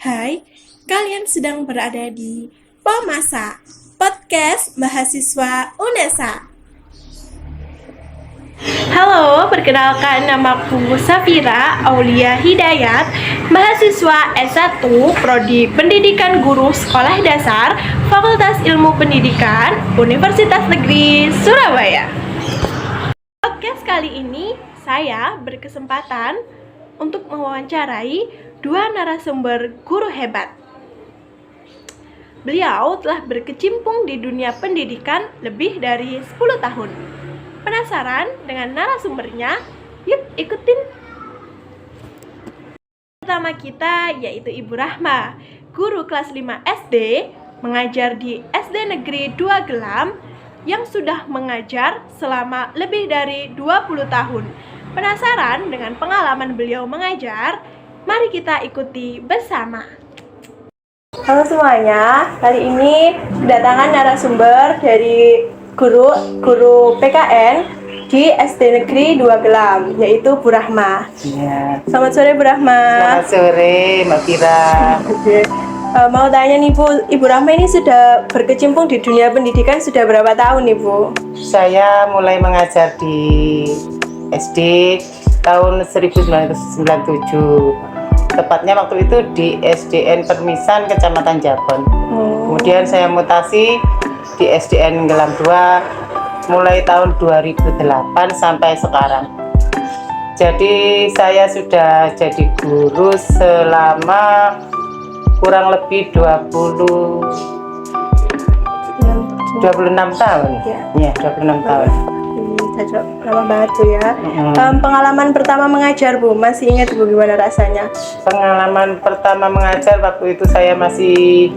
Hai, kalian sedang berada di Pomasa, podcast mahasiswa UNESA. Halo, perkenalkan namaku Safira Aulia Hidayat, mahasiswa S1 Prodi Pendidikan Guru Sekolah Dasar, Fakultas Ilmu Pendidikan, Universitas Negeri Surabaya. Podcast kali ini saya berkesempatan untuk mewawancarai dua narasumber guru hebat. Beliau telah berkecimpung di dunia pendidikan lebih dari 10 tahun. Penasaran dengan narasumbernya? Yuk ikutin. Pertama kita yaitu Ibu Rahma, guru kelas 5 SD, mengajar di SD Negeri 2 Gelam yang sudah mengajar selama lebih dari 20 tahun. Penasaran dengan pengalaman beliau mengajar? Mari kita ikuti bersama. Halo semuanya, kali ini kedatangan narasumber dari guru PKN di SD Negeri 2 Gelam, yaitu Bu Rahma. Ya. Selamat sore Bu Rahma. Selamat sore Mbak Kira. Mau tanya nih Bu, Ibu Rahma ini sudah berkecimpung di dunia pendidikan sudah berapa tahun nih Bu? Saya mulai mengajar di SD tahun 1997. Tepatnya waktu itu di SDN Permisan, Kecamatan Jabon. Kemudian saya mutasi di SDN Gelam 2 mulai tahun 2008 sampai sekarang. Jadi saya sudah jadi guru selama kurang lebih 26 tahun. Ya, 26 tahun. Lama banget Bu ya. Pengalaman pertama mengajar Bu, masih ingat Bu gimana rasanya? Pengalaman pertama mengajar waktu itu saya masih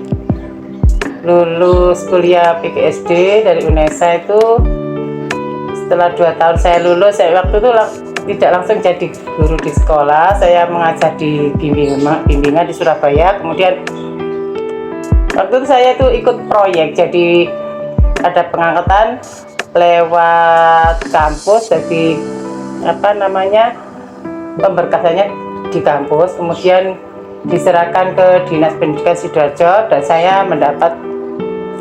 lulus kuliah PGSD dari UNESA itu. Setelah 2 tahun saya lulus, saya waktu itu tidak langsung jadi guru di sekolah. Saya mengajar di bimbingan di Surabaya. Kemudian waktu itu saya itu ikut proyek, jadi ada pengangkatan lewat kampus, jadi pemberkasannya di kampus, kemudian diserahkan ke Dinas Pendidikan Sidoarjo dan saya mendapat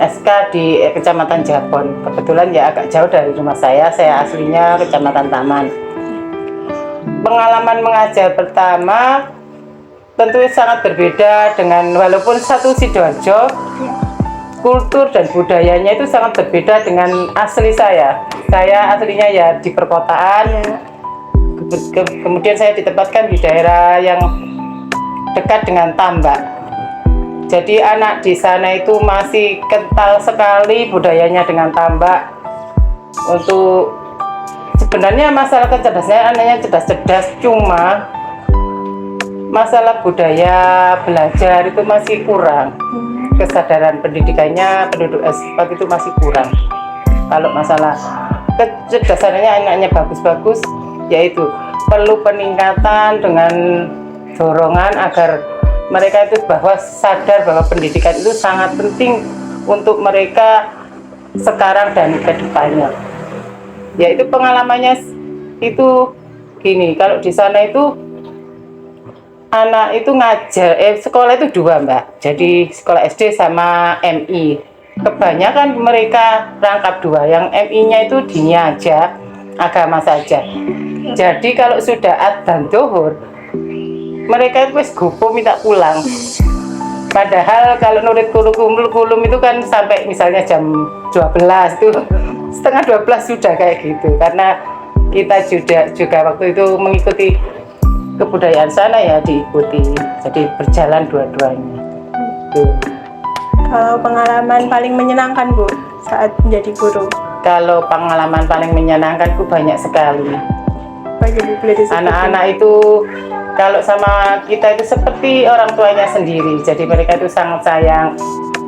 SK di Kecamatan Jabon. Kebetulan ya agak jauh dari rumah saya aslinya Kecamatan Taman. Pengalaman mengajar pertama tentu sangat berbeda dengan, walaupun satu Sidoarjo, kultur dan budayanya itu sangat berbeda dengan asli saya. Saya aslinya ya di perkotaan. Kemudian saya ditempatkan di daerah yang dekat dengan tambak. Jadi anak di sana itu masih kental sekali budayanya dengan tambak. Untuk sebenarnya masalah kecerdasannya anaknya cerdas-cerdas, cuma masalah budaya belajar itu masih kurang. Kesadaran pendidikannya penduduk S4 itu masih kurang. Kalau masalah kecerdasannya anaknya bagus-bagus, yaitu perlu peningkatan dengan dorongan agar mereka itu sadar bahwa pendidikan itu sangat penting untuk mereka sekarang dan ke depannya. Yaitu pengalamannya itu gini, kalau di sana itu anak itu ngajar, sekolah itu 2 Mbak, jadi sekolah SD sama MI. Kebanyakan mereka rangkap 2, yang MI-nya itu dinia aja, agama saja. Jadi kalau sudah adzan zuhur, mereka itu wis gopo minta pulang. Padahal kalau nurut kulum itu kan sampai misalnya jam 12 itu, setengah 12 sudah kayak gitu. Karena kita juga waktu itu mengikuti kebudayaan sana ya, diikuti, jadi berjalan dua-duanya. Kalau pengalaman paling menyenangkan Bu saat menjadi guru? Kalau pengalaman paling menyenangkan itu banyak sekali. Anak-anak itu kalau sama kita itu seperti orang tuanya sendiri, jadi mereka itu sangat sayang.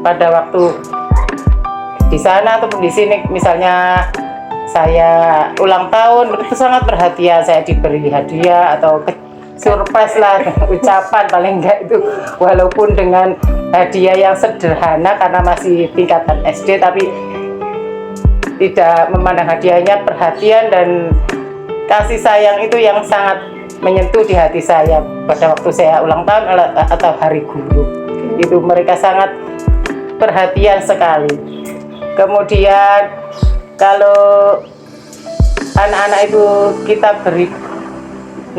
Pada waktu di sana ataupun di sini, misalnya saya ulang tahun, itu sangat perhatian, saya diberi hadiah atau surprise lah, ucapan paling enggak itu, walaupun dengan hadiah yang sederhana karena masih tingkatan SD, tapi tidak memandang hadiahnya, perhatian dan kasih sayang itu yang sangat menyentuh di hati saya pada waktu saya ulang tahun atau hari guru. Itu mereka sangat perhatian sekali. Kemudian kalau anak-anak itu kita beri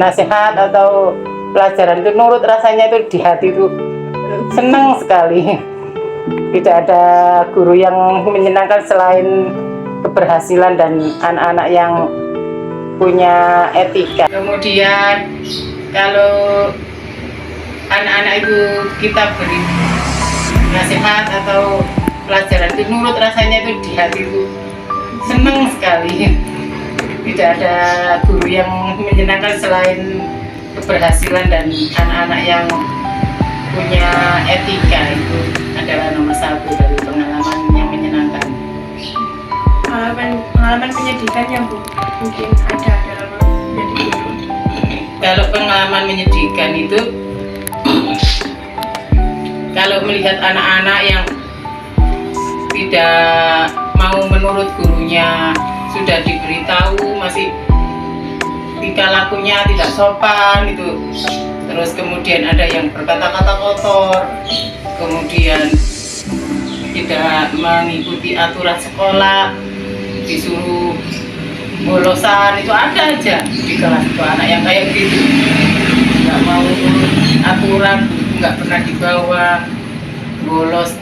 nasihat atau pelajaran itu nurut, rasanya itu di hati itu senang sekali. Tidak ada guru yang menyenangkan selain keberhasilan dan anak-anak yang punya etika. Kemudian kalau anak-anak itu kita beri nasihat atau pelajaran itu nurut, rasanya itu di hati itu senang sekali. Tidak ada guru yang menyenangkan selain keberhasilan dan anak-anak yang punya etika. Itu adalah nomor satu dari pengalaman yang menyenangkan. Pengalaman pendidikan yang mungkin ada dalam menjadi guru. Kalau pengalaman menyedihkan itu kalau melihat anak-anak yang tidak mau menurut gurunya, sudah diberitahu masih tingkah lakunya tidak sopan itu, terus kemudian ada yang berkata-kata kotor, kemudian tidak mengikuti aturan sekolah, disuruh bolosan, itu ada aja di kelas itu anak yang kayak gitu, nggak mau aturan, nggak pernah dibawa, bolos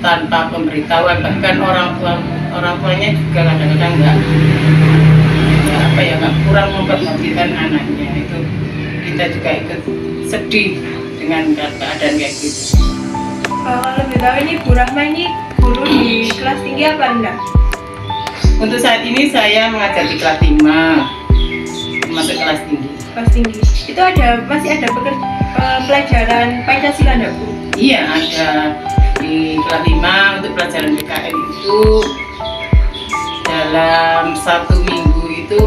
tanpa pemberitahuan, bahkan orang tuanya juga kadang-kadang nggak kurang memperhatikan anaknya. Itu kita juga ikut sedih dengan keadaan kayak gitu. Kalau lebih tahu ini Bu Rahma ini guru di kelas tinggi apa rendah? Untuk saat ini saya mengajar di kelas 5, masuk kelas tinggi. Kelas tinggi. Itu masih ada pelajaran Pancasila enggak, Bu? Iya, ada di kelas 5 untuk pelajaran PKN itu dalam 1 minggu itu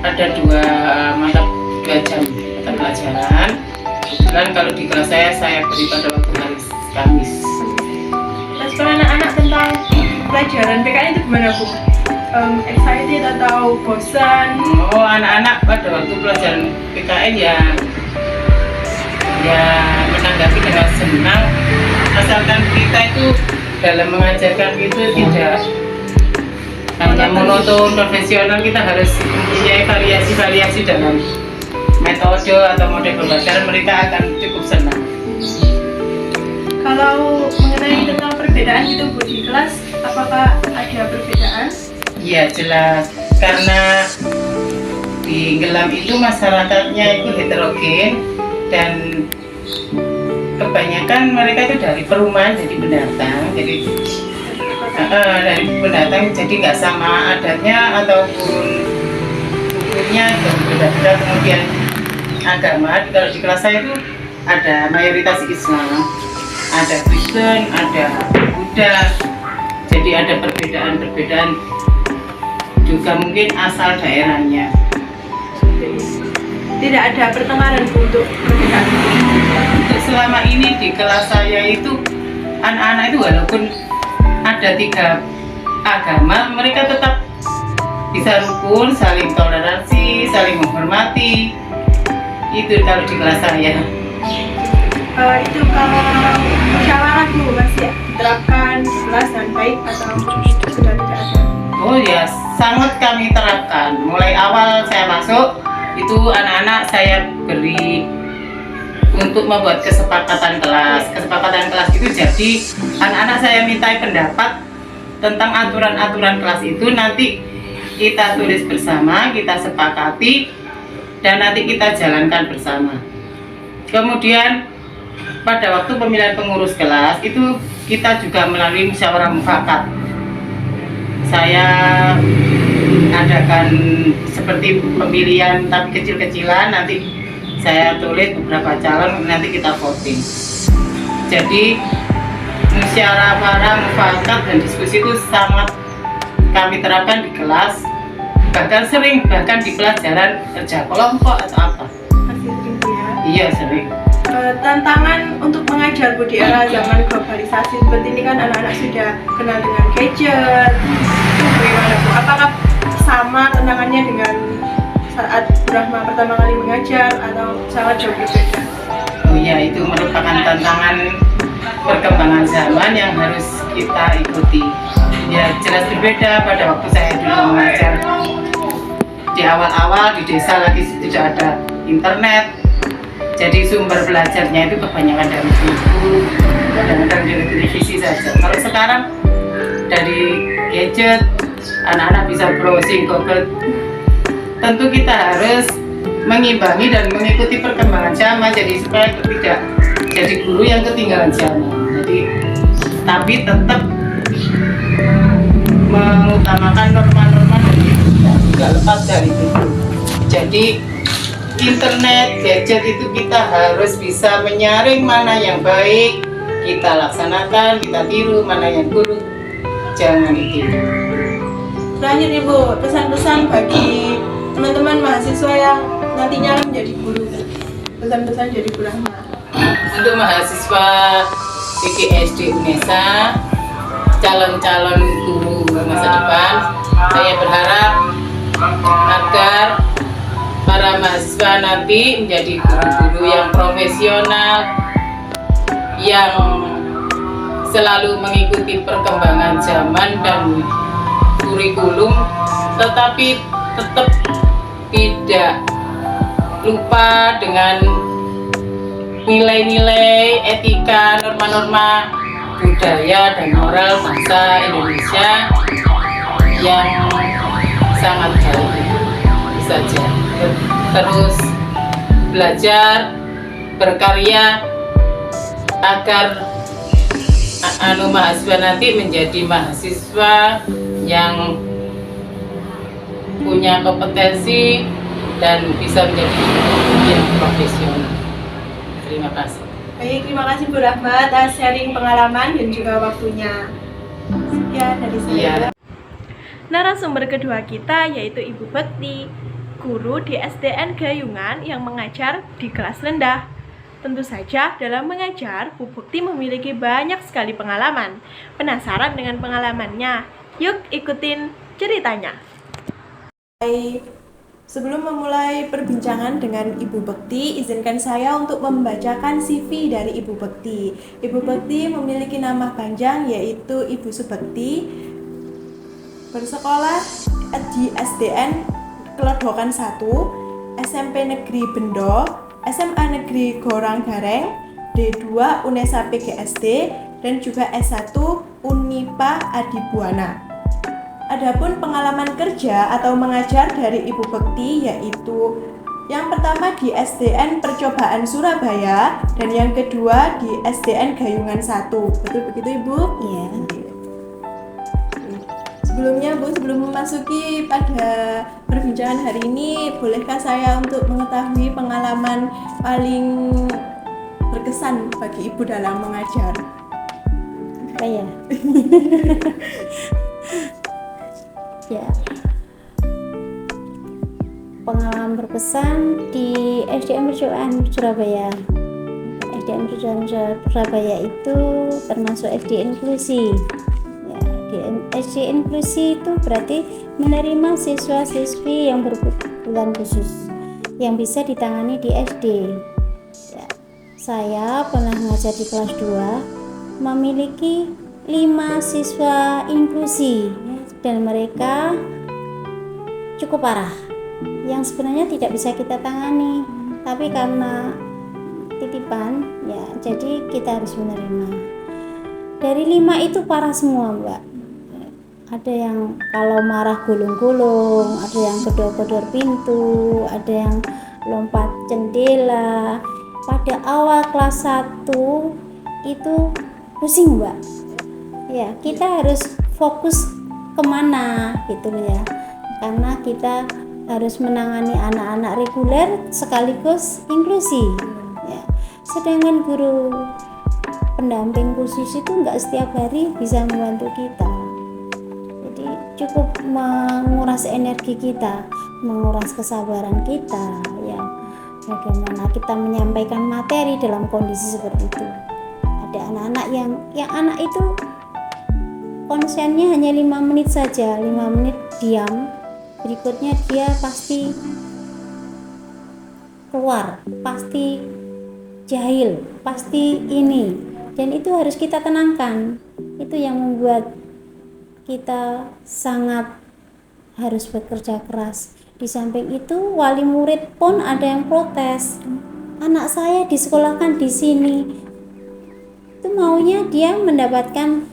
ada 2 jam mata pelajaran. Kebetulan kalau di kelas saya beri pada waktu hari Kamis. Respon anak-anak tentang pelajaran PKN itu gimana, Bu? Excited atau bosan? Oh, anak-anak pada waktu pelajaran PKN ya menanggapi dengan senang, asalkan kita itu dalam mengajarkan itu tidak hanya monoton profesional, kita harus mempunyai variasi dalam metode atau model pembelajaran, mereka akan cukup senang. Kalau mengenai tentang perbedaan gitu, Bu, di kelas apakah ada perbedaan? Iya, jelas, karena di Gelam itu masyarakatnya itu heterogen dan kebanyakan mereka itu dari perumahan jadi pendatang, jadi nggak sama adatnya ataupun bukunya berbeda-beda. Kemudian agama, kalau di kelas saya itu ada mayoritas Islam, ada Kristen, ada Buddha, jadi ada perbedaan juga mungkin asal daerahnya. Tidak ada pertengkaran, Bu, untuk perbedaan. Untuk selama ini di kelas saya itu anak-anak itu walaupun ada 3 agama, mereka tetap bisa rukun, saling toleransi, saling menghormati. Itu kalau di kelas saya. Itu kalau musyawarah, Bu, masih diterapkan di kelas dengan baik atau sudah tidak ada? Oh ya, sangat kami terapkan. Mulai awal saya masuk itu anak-anak saya beri untuk membuat kesepakatan kelas. Kesepakatan kelas itu jadi anak-anak saya mintai pendapat tentang aturan-aturan kelas itu, nanti kita tulis bersama, kita sepakati, dan nanti kita jalankan bersama. Kemudian pada waktu pemilihan pengurus kelas itu kita juga melalui musyawarah mufakat. Saya adakan seperti pemilihan tapi kecil-kecilan, nanti saya tulis beberapa calon, nanti kita voting. Jadi musyawarah mufakat dan diskusi itu sangat kami terapkan di kelas, bahkan di pelajaran kerja kelompok atau apa. Masih sering, Bu, ya? Iya, sering. Tantangan untuk mengajar, Bu, di era zaman globalisasi seperti ini kan anak-anak sudah kenal dengan gadget. Bagaimana, Bu? Apakah sama tantangannya dengan saat Rahma pertama kali mengajar atau sangat jauh berbeda? Oh iya, itu merupakan tantangan perkembangan zaman yang harus kita ikuti. Ya jelas berbeda pada waktu saya dulu mengajar. Di awal-awal di desa lagi tidak ada internet, jadi sumber belajarnya itu kebanyakan dari buku dan dari televisi saja. Kalau sekarang dari gadget, anak-anak bisa browsing Google. Tentu kita harus mengimbangi dan mengikuti perkembangan zaman, jadi supaya tidak jadi guru yang ketinggalan zaman. Jadi tapi tetap mengutamakan norma-norma dan tidak lepas dari itu. Jadi internet, gadget itu kita harus bisa menyaring mana yang baik kita laksanakan, kita tiru, mana yang buruk jangan ditiru. Terakhir Ibu, pesan-pesan bagi teman-teman mahasiswa yang nantinya akan menjadi guru. Pesan-pesan dari Bu Rahma. Untuk mahasiswa PGSD UNESA, calon-calon guru masa depan, saya berharap agar para mahasiswa nanti menjadi guru-guru yang profesional, yang selalu mengikuti perkembangan zaman dan kurikulum, tetapi tetap tidak lupa dengan nilai-nilai etika, norma-norma budaya dan moral bangsa Indonesia yang sangat baik itu saja. Terus belajar, berkarya agar mahasiswa nanti menjadi mahasiswa yang punya kompetensi dan bisa menjadi yang profesional. Terima kasih. Baik, terima kasih Bu Rahma atas sharing pengalaman dan juga waktunya. Sekian dari saya. Iya. Narasumber kedua kita yaitu Ibu Bekti, guru di SDN Gayungan yang mengajar di kelas rendah. Tentu saja dalam mengajar, Bu Bekti memiliki banyak sekali pengalaman. Penasaran dengan pengalamannya? Yuk ikutin ceritanya. Sebelum memulai perbincangan dengan Ibu Bekti, izinkan saya untuk membacakan CV dari Ibu Bekti. Ibu Bekti memiliki nama panjang yaitu Ibu Subekti, bersekolah di SDN Kelodokan 1, SMP Negeri Bendo, SMA Negeri Gorang Gareng, D2 UNESA PGSD, dan juga S1 Unipa Adibuana. Adapun pengalaman kerja atau mengajar dari Ibu Bekti yaitu yang pertama di SDN Percobaan Surabaya dan yang kedua di SDN Gayungan 1. Betul begitu Ibu? Iya. Sebelumnya Bu, sebelum memasuki pada perbincangan hari ini, bolehkah saya untuk mengetahui pengalaman paling berkesan bagi Ibu dalam mengajar? Apa ya? Ya, pengalaman berkesan di SDN Percobaan Surabaya. SDN Percobaan Surabaya itu termasuk SD inklusi. Ya, di SD inklusi itu berarti menerima siswa-siswi yang berkebutuhan khusus yang bisa ditangani di SD. Ya, saya pernah mengajar di kelas 2, memiliki 5 siswa inklusi. Dan mereka cukup parah yang sebenarnya tidak bisa kita tangani, tapi karena titipan ya jadi kita harus menerima. Dari 5 itu parah semua Mbak. Ada yang kalau marah gulung-gulung, ada yang gedor-gedor pintu, ada yang lompat jendela. Pada awal kelas 1 itu pusing Mbak. Ya, kita harus fokus kemana gitu ya, karena kita harus menangani anak-anak reguler sekaligus inklusi ya. Sedangkan guru pendamping khusus itu enggak setiap hari bisa membantu kita, jadi cukup menguras energi kita, menguras kesabaran kita ya. Bagaimana kita menyampaikan materi dalam kondisi seperti itu. Ada anak-anak yang anak itu konsennya hanya 5 menit saja, 5 menit diam, berikutnya dia pasti keluar, pasti jahil, pasti ini, dan itu harus kita tenangkan. Itu yang membuat kita sangat harus bekerja keras. Di samping itu wali murid pun ada yang protes, anak saya disekolahkan di sini, itu maunya dia mendapatkan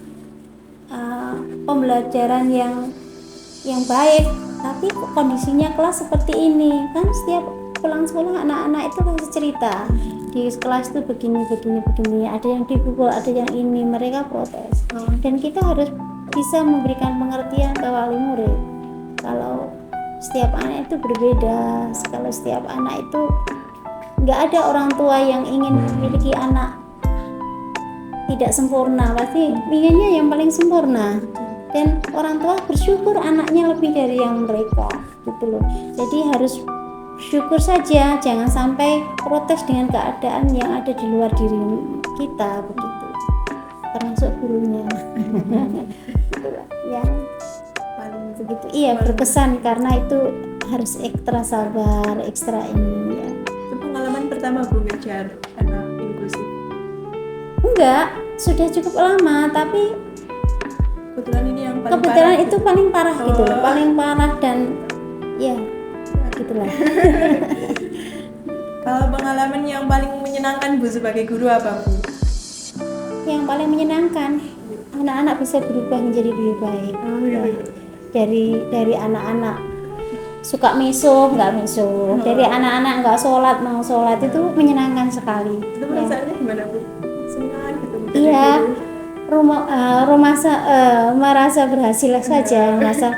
pembelajaran yang baik, tapi kondisinya kelas seperti ini. Kan setiap pulang sekolah anak-anak itu pasti cerita di kelas itu begini, ada yang dipukul, ada yang ini, mereka protes. Dan kita harus bisa memberikan pengertian ke wali murid kalau setiap anak itu berbeda, kalau setiap anak itu nggak ada orang tua yang ingin memiliki anak tidak sempurna, pasti inginnya yang paling sempurna, dan orang tua bersyukur anaknya lebih dari yang mereka gitu loh. Jadi harus syukur saja, jangan sampai protes dengan keadaan yang ada di luar diri kita begitu, termasuk gurunya. Itulah yang paling begitu berkesan, karena itu harus ekstra sabar, ekstra ini ya. Itu pengalaman pertama Bu ngajar anak inklusif? Enggak, sudah cukup lama, tapi Kebetulan ini yang paling kebetulan parah. itu paling parah gitu loh, paling parah, dan ya gitulah. Kalau pengalaman yang paling menyenangkan Bu sebagai guru apa Bu? Yang paling menyenangkan, anak-anak bisa berubah menjadi lebih baik. Ya. Dari anak-anak suka misuh, nggak misuh, dari anak-anak nggak sholat, mau sholat, itu menyenangkan sekali. Itu perasaannya gimana Bu? Senang gitu? Iya, merasa berhasil saja, merasa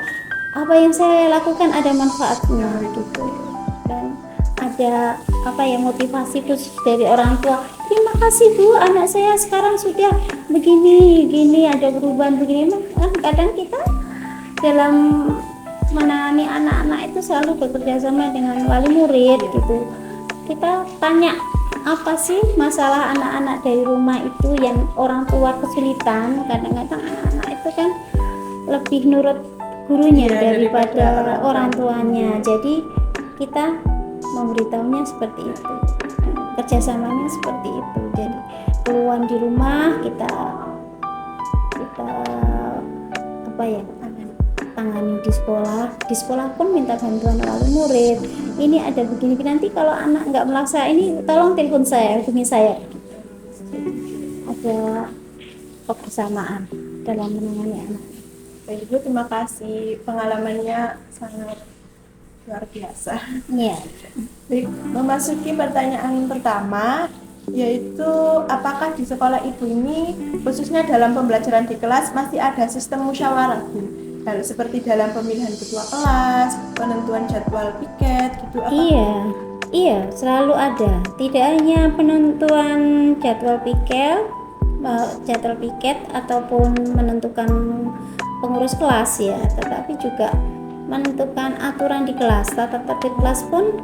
apa yang saya lakukan ada manfaatnya gitu, dan ada motivasi khusus dari orang tua. Terima kasih Bu, anak saya sekarang sudah begini, ada perubahan begini. Kan kadang kita dalam menangani anak-anak itu selalu bekerja sama dengan wali murid gitu. Kita tanya, apa sih masalah anak-anak dari rumah itu yang orang tua kesulitan. Kadang-kadang anak-anak itu kan lebih nurut gurunya daripada orang tuanya. Jadi kita memberitahunya seperti itu, kerjasamanya seperti itu. Jadi keluhan di rumah kita tangani di sekolah pun minta bantuan wali murid. Ini ada begini, nanti kalau anak nggak melaksa ini tolong telepon saya, hubungi saya. Ada kebersamaan dalam menangani anak. Baik Bu, terima kasih, pengalamannya sangat luar biasa. Iya. Baik, memasuki pertanyaan pertama, yaitu apakah di sekolah Ibu ini khususnya dalam pembelajaran di kelas masih ada sistem musyawarah Bu? Hal seperti dalam pemilihan ketua kelas, penentuan jadwal piket gitu. Iya, selalu ada. Tidak hanya penentuan jadwal piket ataupun menentukan pengurus kelas ya, tetapi juga menentukan aturan di kelas. Tata tertib kelas pun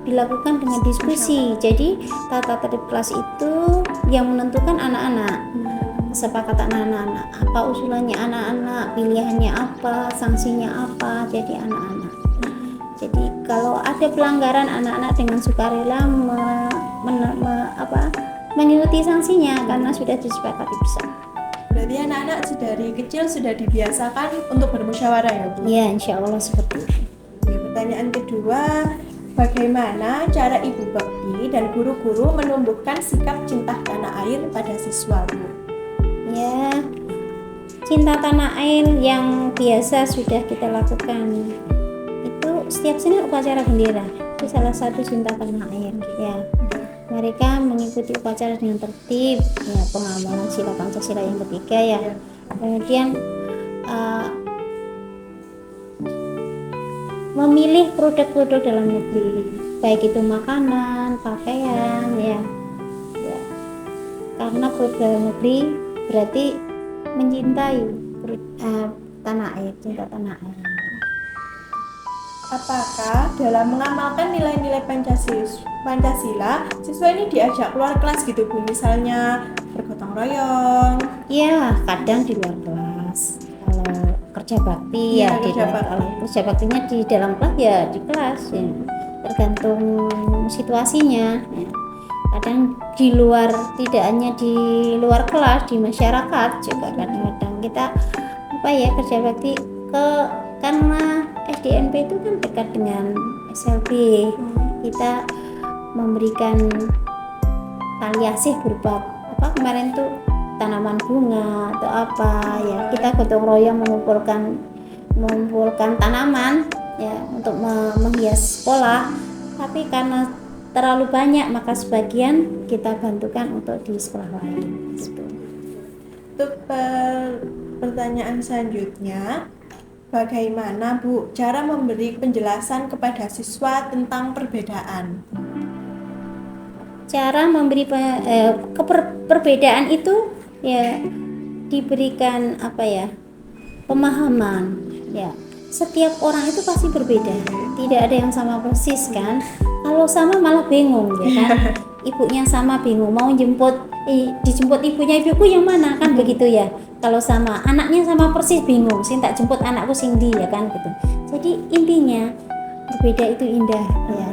dilakukan dengan diskusi. Jadi tata tertib kelas itu yang menentukan anak-anak. Kesepakatan anak-anak, apa usulannya anak-anak, pilihannya apa, sanksinya apa, jadi anak-anak. Jadi kalau ada pelanggaran, anak-anak dengan sukarela mengikuti sanksinya karena sudah disepakati bersama. Berarti anak-anak dari kecil sudah dibiasakan untuk bermusyawarah ya Bu? Ya, insya Allah seperti itu. Oke, pertanyaan kedua, bagaimana cara Ibu Bekti dan guru-guru menumbuhkan sikap cinta tanah air pada siswa Bu? Ya, cinta tanah air yang biasa sudah kita lakukan itu setiap Senin upacara bendera, itu salah satu cinta tanah air ya. Mereka mengikuti upacara dengan tertib ya, pengamalan sila Pancasila yang ketiga ya. Kemudian memilih produk-produk dalam negeri, baik itu makanan, pakaian ya. Karena produk negeri berarti mencintai tanah air, cinta tanah air. Apakah dalam mengamalkan nilai-nilai Pancasila, siswa ini diajak keluar kelas gitu Bu? Misalnya bergotong royong? Iya, kadang di luar kelas. Kalau kerja bakti Ya, di kerja luar bakti. kelas. Kerja baktinya di dalam kelas ya di kelas ya. tergantung situasinya ya. Kadang di luar, tidak hanya di luar kelas, di masyarakat juga kadang-kadang kita kerja bakti karena SDNP itu kan dekat dengan SLB, kita memberikan tali asih berupa kemarin tuh tanaman bunga atau ya, kita gotong royong mengumpulkan tanaman ya untuk menghias sekolah, tapi karena terlalu banyak maka sebagian kita bantukan untuk di sekolah lain gitu. Untuk pertanyaan selanjutnya, bagaimana Bu cara memberi penjelasan kepada siswa tentang perbedaan? Cara memberi perbedaan itu ya diberikan pemahaman ya. Setiap orang itu pasti berbeda, tidak ada yang sama persis kan. Kalau sama malah bingung ya kan. Ibunya sama bingung mau dijemput ibunya, ibuku yang mana kan begitu ya. Kalau sama anaknya sama persis bingung, sing tak jemput anakku sing ndi ya kan gitu. Jadi intinya berbeda itu indah ya.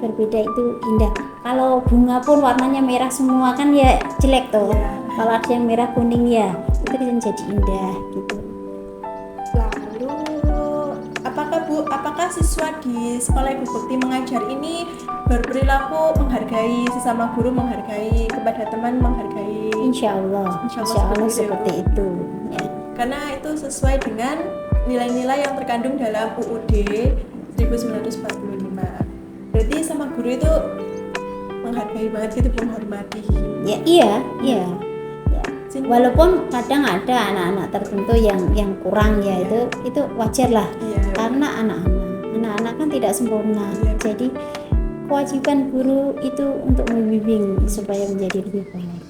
Berbeda itu indah. Kalau bunga pun warnanya merah semua kan ya jelek tuh. Kalau ada yang merah kuning ya itu kan jadi indah gitu. Apakah siswa di sekolah Ibu Bekti Mengajar ini berperilaku menghargai sesama guru, menghargai kepada teman, menghargai? Insya Allah seperti itu ya. Karena itu sesuai dengan nilai-nilai yang terkandung dalam UUD 1945. Berarti sama guru itu menghargai banget gitu, menghormati. Ya iya. Walaupun kadang ada anak-anak tertentu yang kurang ya, itu wajar lah karena anak-anak kan tidak sempurna. Jadi kewajiban guru itu untuk membimbing supaya menjadi lebih baik.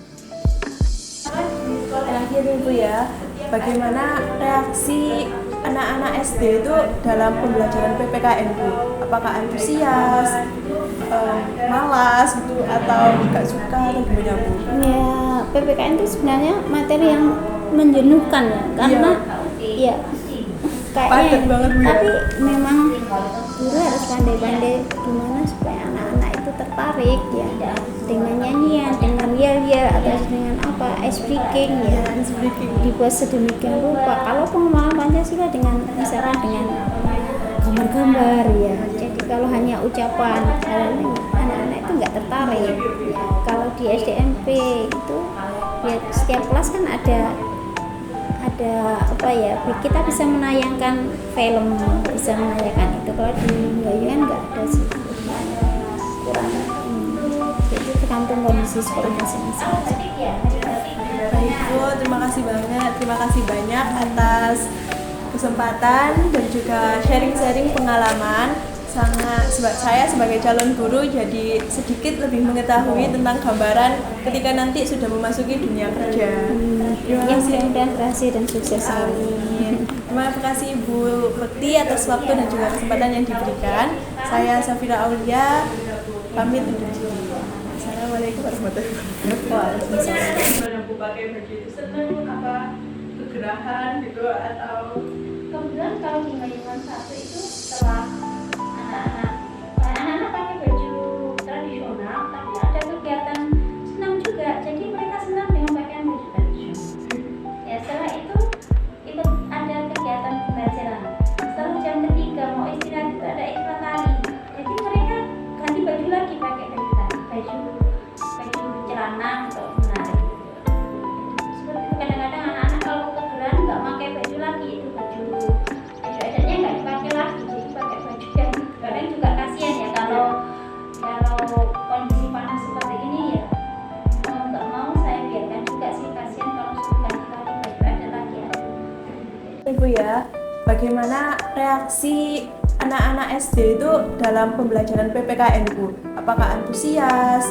Terakhir Ibu ya, bagaimana reaksi anak-anak SD itu dalam pembelajaran PPKN Bu? Apakah antusias, malas gitu, atau nggak suka atau gimana Bu? Ya, PPKN itu sebenarnya materi yang menjenuhkan ya, karena ya kayaknya banget, Bu, ya. Tapi memang guru harus pandai-pandai gimana supaya anak-anak itu tertarik ya dengan nyanyian, dengan yel-yel atau dengan ice breaking ya, dibuat sedemikian rupa. Kalau pengembangan Pancasila dengan misalkan dengan gambar-gambar ya, jadi kalau hanya ucapan anak-anak itu nggak tertarik ya. Kalau di SDNP itu ya setiap kelas kan ada kita bisa menayangkan film, bisa menayangkan itu. Kalau di Melayu kan nggak ada sih, kurang. Jadi tergantung kondisi sekolah masing-masing. Baik Bu, terima kasih banyak atas kesempatan dan juga sharing-sharing pengalaman. Saya sebagai calon guru jadi sedikit lebih mengetahui tentang gambaran ketika nanti sudah memasuki dunia kerja. Terima kasih. Dan berhasil dan sukses selalu. Terima kasih Ibu Bekti atas waktu dan juga kesempatan yang diberikan. Saya Safira Aulia, pamit undur diri. Assalamualaikum warahmatullahi wabarakatuh. Gimana Bu pakai baju itu, seneng apa kegerahan gitu atau? Kemudian kalau di Mayungan 1 itu setelah anak-anak pakai baju tradisional, tapi ada kegiatan senam juga, jadi mereka senang dengan pakaian baju tradisional. Ya setelah itu ada kegiatan pembelajaran. Setelah jam 3 mau istirahat itu ada iklan tari, jadi mereka ganti baju lagi pakai baju celana untuk menari. Seperti itu, kadang-kadang anak-anak kalau kegeran nggak pakai baju lagi, itu baju adatnya nggak dipakai lagi, jadi pakai baju yang kadang juga kasihan ya kalau kondisi panas seperti ini ya, mau nggak mau saya biarkan juga sih, kasihan kalau suruh ganti lagi baju adat lagi ya. Ibu ya, bagaimana reaksi anak-anak SD itu dalam pembelajaran PPKN Bu? Apakah antusias,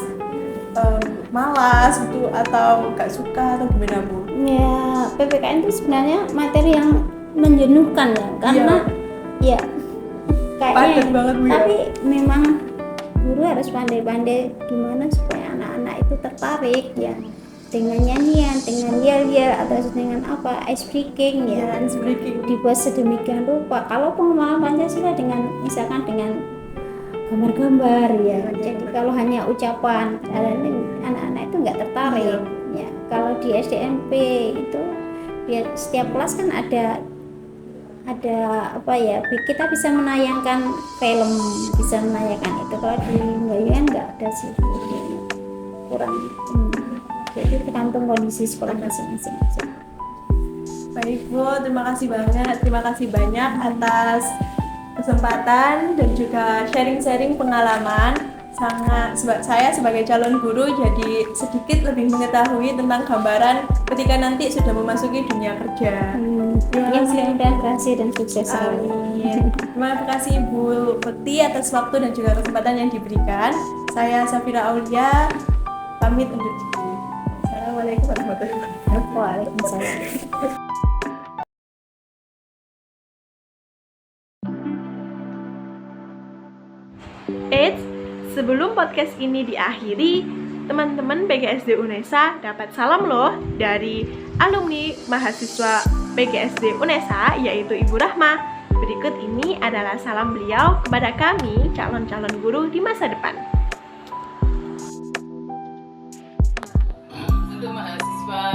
malas gitu, atau nggak suka atau gimana Bu? Ya, PPKN itu sebenarnya materi yang menjenuhkan ya, karena ya kayaknya banget, Bu, ya. Tapi memang guru harus pandai-pandai gimana supaya anak-anak itu tertarik ya dengan nyanyian, dengan yel-yel atau dengan ice breaking ya, dibuat sedemikian rupa. Kalau pengembangan Pancasila dengan misalkan dengan gambar-gambar ya. Jadi kalau hanya ucapan, anak-anak itu nggak tertarik. Ya, kalau di SDMP itu ya setiap kelas kan ada apa ya, kita bisa menayangkan film, bisa menayangkan itu. Kalau di Bayuan nggak ada sih, kurang. Jadi tergantung kondisi sekolah masing-masing aja. Baik Bu, terima kasih banyak atas kesempatan dan juga sharing-sharing pengalaman. Saya sebagai calon guru jadi sedikit lebih mengetahui tentang gambaran ketika nanti sudah memasuki dunia kerja. Ya, mudah-mudahan berhasil dan sukses selalu. Amin. Terima kasih Bu Bekti atas waktu dan juga kesempatan yang diberikan. Saya Safira Aulia, pamit undur diri. Assalamualaikum warahmatullahi wabarakatuh. Waalaikumsalam. Eits, sebelum podcast ini diakhiri, teman-teman PGSD UNESA dapat salam loh dari alumni mahasiswa PGSD UNESA, yaitu Ibu Rahma. Berikut ini adalah salam beliau kepada kami calon-calon guru di masa depan. Untuk mahasiswa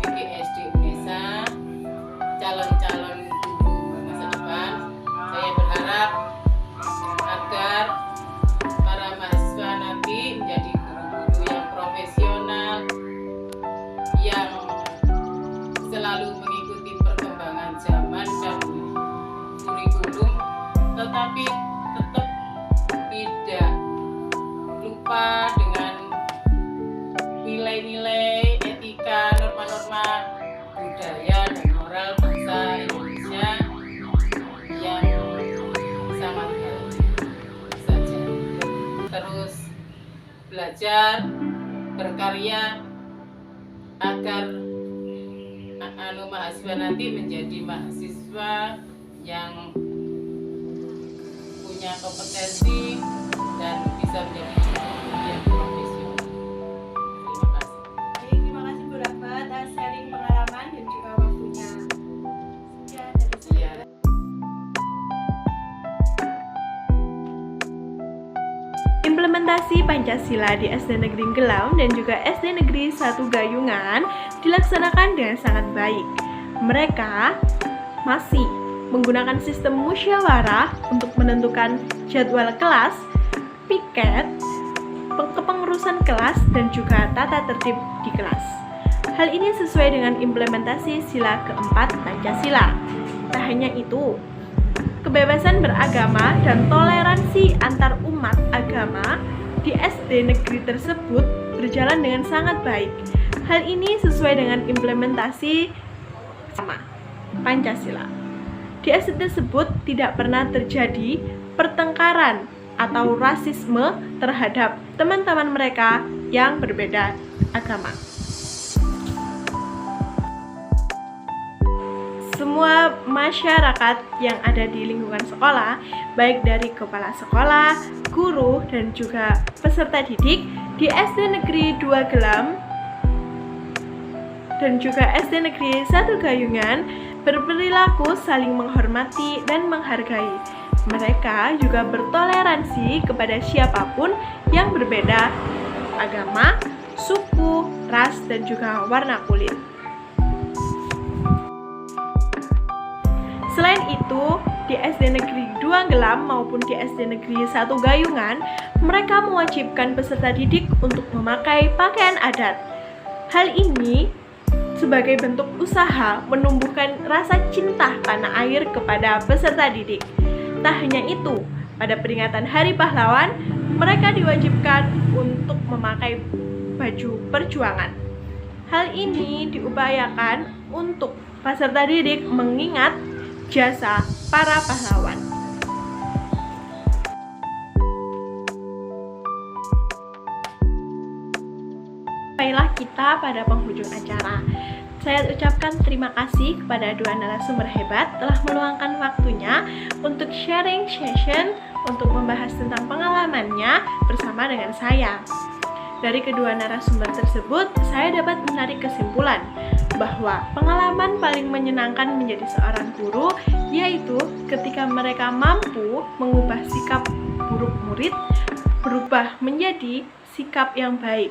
PGSD UNESA, calon-calon guru masa depan, saya berharap agar para mahasiswa nanti menjadi guru-guru yang profesional, yang selalu mengikuti perkembangan zaman dan kurikulum, tetapi tetap tidak lupa dengan nilai-nilai etika, norma-norma budaya dan moral bangsa Indonesia yang sangat baik saja. Terus belajar, berkarya agar mahasiswa nanti menjadi mahasiswa yang punya kompetensi dan bisa menjadi guru yang profesional. Terima kasih. Baik, terima kasih Bu Rahma atas sharing pengalaman dan juga waktunya. Sekian dari saya. Implementasi Pancasila di SD Negeri Gelam dan juga SD Negeri 1 Gayungan dilaksanakan dengan sangat baik. Mereka masih menggunakan sistem musyawarah untuk menentukan jadwal kelas, piket, kepengurusan kelas, dan juga tata tertib di kelas. Hal ini sesuai dengan implementasi sila keempat Pancasila. Tak hanya itu, kebebasan beragama dan toleransi antar umat agama di SD negeri tersebut berjalan dengan sangat baik. Hal ini sesuai dengan implementasi sama Pancasila. Di SD tersebut tidak pernah terjadi pertengkaran atau rasisme terhadap teman-teman mereka yang berbeda agama. Semua masyarakat yang ada di lingkungan sekolah, baik dari kepala sekolah, guru, dan juga peserta didik di SD Negeri 2 Gelam dan juga SD Negeri 1 Gayungan berperilaku saling menghormati dan menghargai. Mereka juga bertoleransi kepada siapapun yang berbeda agama, suku, ras, dan juga warna kulit. Selain itu, di SD Negeri 2 Gelam maupun di SD Negeri 1 Gayungan, mereka mewajibkan peserta didik untuk memakai pakaian adat. Hal ini sebagai bentuk usaha menumbuhkan rasa cinta tanah air kepada peserta didik. Tak hanya itu, pada peringatan Hari Pahlawan, mereka diwajibkan untuk memakai baju perjuangan. Hal ini diupayakan untuk peserta didik mengingat jasa para pahlawan. Sampailah kita pada penghujung acara. Saya ucapkan terima kasih kepada dua narasumber hebat telah meluangkan waktunya untuk sharing session untuk membahas tentang pengalamannya bersama dengan saya. Dari kedua narasumber tersebut, saya dapat menarik kesimpulan bahwa pengalaman paling menyenangkan menjadi seorang guru yaitu ketika mereka mampu mengubah sikap buruk buruk murid berubah menjadi sikap yang baik.